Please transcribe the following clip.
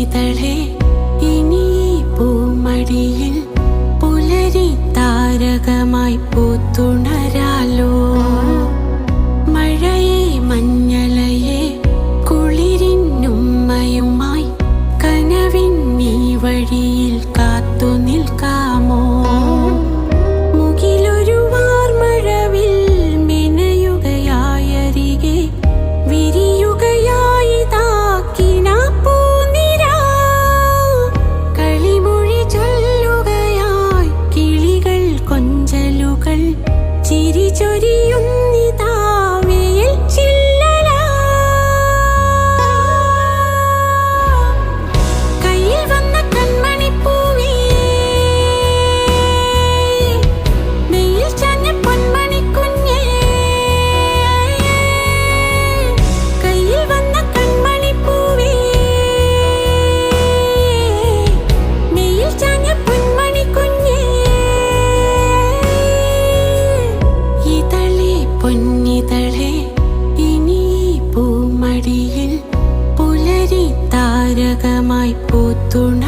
പൊന്നിതളെ ഇനി പൂമടിയിൽ പുലരി താരകമായി പൂത്തുണരാലോ. മഴയെ മഞ്ഞളയെ കുളിരിന്നുമ്മയുമായി കനവിൻ നീ വഴിയിൽ കാത്തു നിൽക്കാമോ. മുകിലൊരു വാർമഴവിൽ മെനയുകയായരികെ വിരിയുകയായി താക്കിനാപ്പൂനിര. കളിമൊഴി ചൊല്ലുകയായി കിളികൾ കൊഞ്ചലുകൾ ചിരി ചൊരിയുന്നിതാ വെയിൽ ചില്ലല. കയ്യിൽ വന്ന കൺമണിപ്പൂവേ നെയ്യിൽ ചാഞ്ഞ പൊന്മണിക്കുഞ്ഞേ. കയ്യിൽ വന്ന കൺമണിപ്പൂവേ നെയ്യിൽ ചാഞ്ഞ പൊന്മണിക്കുഞ്ഞേ. ഇതളെ പൊന്നിതളെ ഇനി പൂമടിയിൽ പുലരി താരകമായി പൂത്തുണ